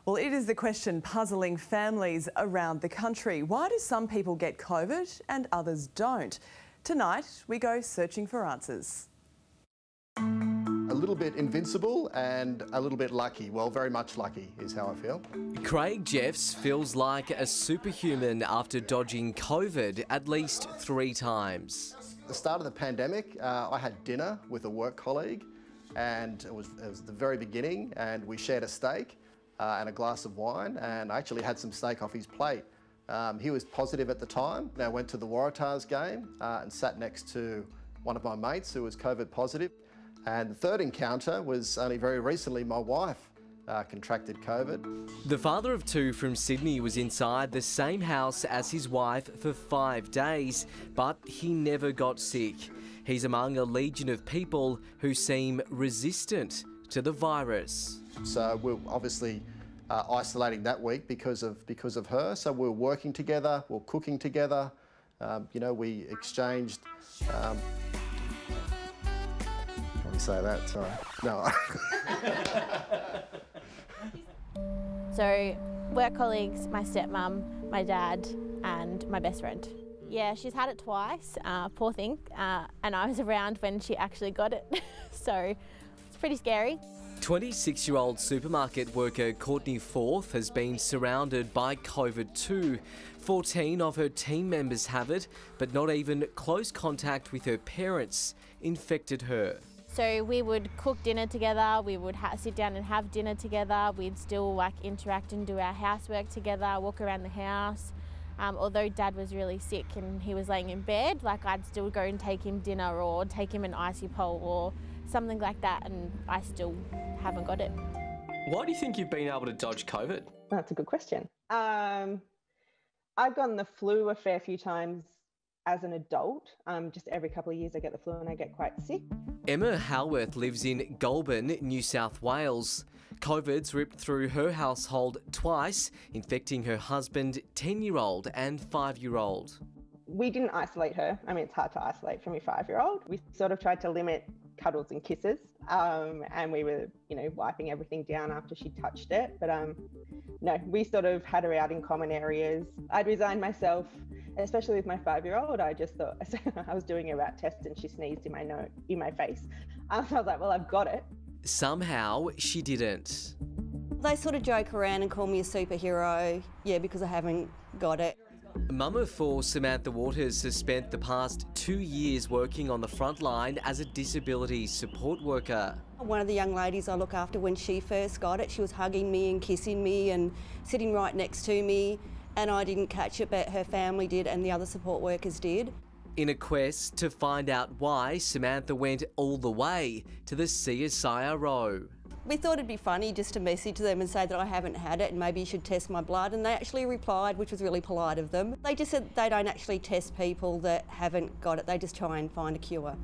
Well, it is the question puzzling families around the country. Why do some people get COVID and others don't? Tonight, we go searching for answers. A little bit invincible and a little bit lucky. Well, very much lucky is how I feel. Craig Jeffs feels like a superhuman after dodging COVID at least 3 times. At the start of the pandemic, I had dinner with a work colleague, and it was the very beginning, and we shared a steak and a glass of wine, and I actually had some steak off his plate. He was positive at the time. I went to the Waratahs game and sat next to one of my mates who was COVID positive. And the third encounter was only very recently. My wife contracted COVID. The father of 2 from Sydney was inside the same house as his wife for 5 days, but he never got sick. He's among a legion of people who seem resistant to the virus. So we're obviously isolating that week because of her. So we're working together, we're cooking together. We exchanged. Say that, sorry. No. So, work colleagues, my stepmum, my dad and my best friend. Yeah, she's had it twice, poor thing, and I was around when she actually got it, so it's pretty scary. 26-year-old supermarket worker Courtney Forth has been surrounded by COVID too. 14 of her team members have it, but not even close contact with her parents infected her. So we would cook dinner together, we would sit down and have dinner together, we'd still interact and do our housework together, walk around the house. Although Dad was really sick and he was laying in bed, I'd still go and take him dinner or take him an icy pole or something like that, and I still haven't got it. Why do you think you've been able to dodge COVID? That's a good question. I've gotten the flu a fair few times as an adult. Just every couple of years I get the flu and I get quite sick. Emma Howarth lives in Goulburn, New South Wales. COVID's ripped through her household twice, infecting her husband, 10-year-old and 5-year-old. We didn't isolate her. I mean, it's hard to isolate from your 5-year-old. We sort of tried to limit cuddles and kisses, and we were, wiping everything down after she touched it. But no, we sort of had her out in common areas. I'd resigned myself, especially with my 5-year-old. I just thought, I was doing a rat test and she sneezed in my face. So I was like, well, I've got it. Somehow she didn't. They sort of joke around and call me a superhero, because I haven't got it. Mum of 4 Samantha Waters has spent the past 2 years working on the front line as a disability support worker. One of the young ladies I look after, when she first got it, she was hugging me and kissing me and sitting right next to me, and I didn't catch it, but her family did and the other support workers did. In a quest to find out why, Samantha went all the way to the CSIRO. We thought it'd be funny just to message them and say that I haven't had it and maybe you should test my blood, and they actually replied, which was really polite of them. They just said they don't actually test people that haven't got it, they just try and find a cure.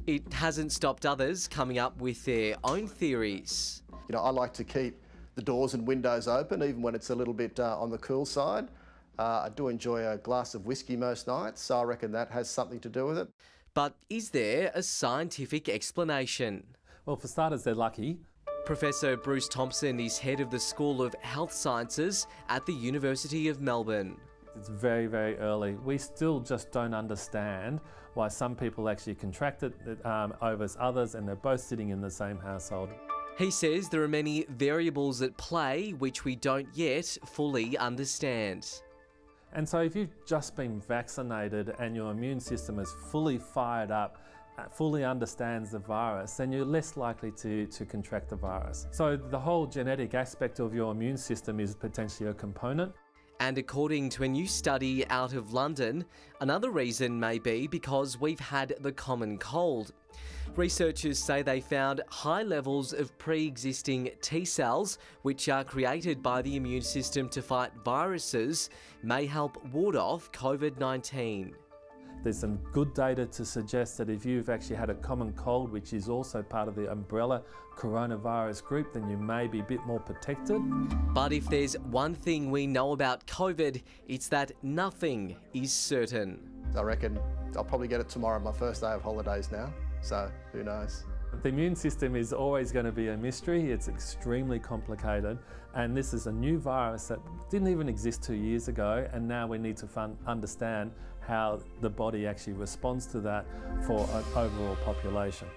It hasn't stopped others coming up with their own theories. I like to keep the doors and windows open, even when it's a little bit on the cool side. I do enjoy a glass of whiskey most nights, so I reckon that has something to do with it. But is there a scientific explanation? Well, for starters, they're lucky. Professor Bruce Thompson is head of the School of Health Sciences at the University of Melbourne. It's very, very early. We still just don't understand why some people actually contract it over others, and they're both sitting in the same household. He says there are many variables at play which we don't yet fully understand. And so if you've just been vaccinated and your immune system is fully fired up, fully understands the virus, then you're less likely to contract the virus. So the whole genetic aspect of your immune system is potentially a component. And according to a new study out of London, another reason may be because we've had the common cold. Researchers say they found high levels of pre-existing T cells, which are created by the immune system to fight viruses, may help ward off COVID-19. There's some good data to suggest that if you've actually had a common cold, which is also part of the umbrella coronavirus group, then you may be a bit more protected. But if there's one thing we know about COVID, it's that nothing is certain. I reckon I'll probably get it tomorrow, my first day of holidays now, so who knows. The immune system is always going to be a mystery. It's extremely complicated, and this is a new virus that didn't even exist 2 years ago, and now we need to understand how the body actually responds to that for an overall population.